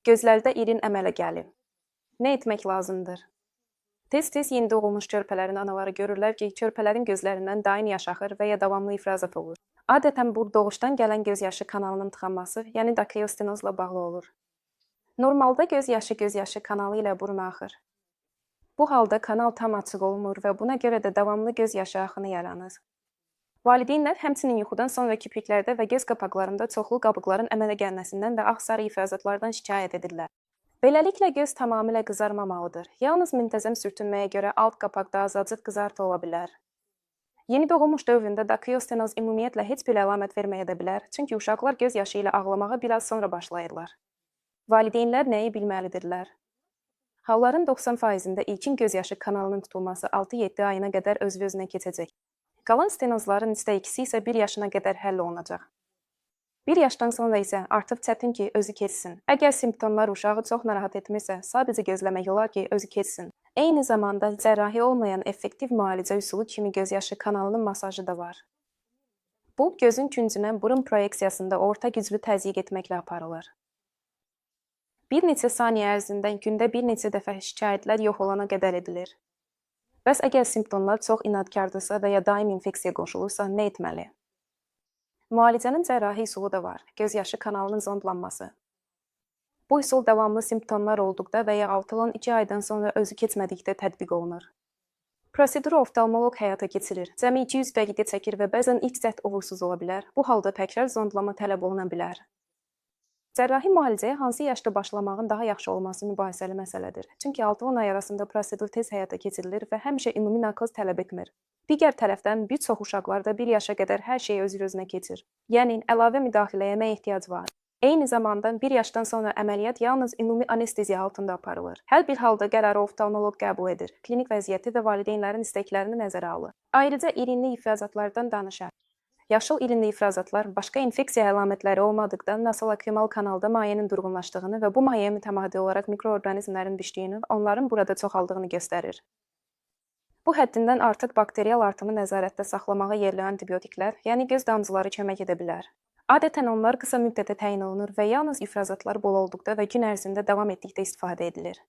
Gözlərdə irin əmələ gəlir. Nə etmək lazımdır? Tez-tez yeni doğulmuş körpələrin anaları görürlər ki, körpələrin gözlərindən daim yaş axır və ya davamlı ifrazat olur. Adətən bu doğuşdan gələn göz yaşı kanalının tıxanması, yəni dakeostenozla bağlı olur. Normalda göz yaşı kanalı ilə buruna axır. Bu halda kanal tam açıq olmur və buna görə də davamlı göz yaşı axını yaranır. Valideynlər həmçinin yuxudan sonra kipriklərdə və göz qapaqlarında çoxlu qabıqların əmələ gəlməsindən və ağ-sarı ifrazatlardan şikayət edirlər. Beləliklə, göz tamamilə qızarmamalıdır. Yalnız müntəzəm sürtünməyə görə alt qapaqda azacıq qızartı ola bilər. Yeni doğulmuş dövründə dakeostenoz ümumiyyətlə heç bir əlamət verməyə də bilər, çünki uşaqlar göz yaşı ilə ağlamağa biraz sonra başlayırlar. Valideynlər nəyi bilməlidirlər? Halların 90%-də ilkin göz yaşı kanalının tutulması 6-7 ayına qədər özü-özünə keçəcək. Qalan stenozların %2-si isə 1 yaşına qədər həll olunacaq. 1 yaşdan sonra isə artıq çətin ki, özü keçsin. Əgər simptomlar uşağı çox narahat etmirsə, sadəcə gözləmək olar ki, özü keçsin. Eyni zamanda cərrahi olmayan effektiv müalicə üsulu kimi göz yaşı kanalının masajı da var. Bu, gözün küncünə burun proyeksiyasında orta güclü təzyiq etməklə aparılır. Bir neçə saniyə ərzində gündə bir neçə dəfə şikayətlər yox olana qədər edilir. Bəs əgər simptomlar çox inadkardırsa və ya daim infeksiya qoşulursa, nə etməli? Müalicənin cərrahi üsulu da var, göz yaşı kanalının zondlanması. Bu üsul davamlı simptomlar olduqda və ya 6-12 aydan sonra özü keçmədikdə tətbiq olunur. Proseduru oftalmoloq həyata keçirir, cəmi 200 dəqiqə çəkir və bəzən ilk cəhd uğursuz ola bilər. Bu halda təkrar zondlama tələb oluna bilər. Cərrahi müalicəyə hansı yaşda başlamağın daha yaxşı olması mübahisəli məsələdir. Çünki 6-10 ay arasında prosedur tez həyata keçirilir və həmişə ümumi narkoz tələb etmir. Digər tərəfdən, bir çox uşaqlarda 1 yaşa qədər hər şey özü-özünə keçir. Yəni, əlavə müdaxiləyə nə ehtiyac var? Eyni zamanda 1 yaşdan sonra əməliyyat yalnız ümumi anesteziya altında aparılır. Hər bir halda qərarı oftalmoloq qəbul edir, klinik vəziyyəti və valideynlərin istəklərini nəzərə alır. Ayrıca irinli ifrazatlardan danışar. Yaşıl irinli ifrazatlar başqa infeksiya əlamətləri olmadıqda nasolakrümal kanalda mayenin durğunlaşdığını və bu mayeyə mütəmadi olaraq mikroorqanizmlərin düşdüyünü, onların burada çoxaldığını göstərir. Bu həddindən artıq bakterial artımı nəzarətdə saxlamağa yerli antibiotiklər, yəni göz damcıları kömək edə bilər. Adətən onlar qısa müddətə təyin olunur və yalnız ifrazatlar bol olduqda və gün ərzində davam etdikdə istifadə edilir.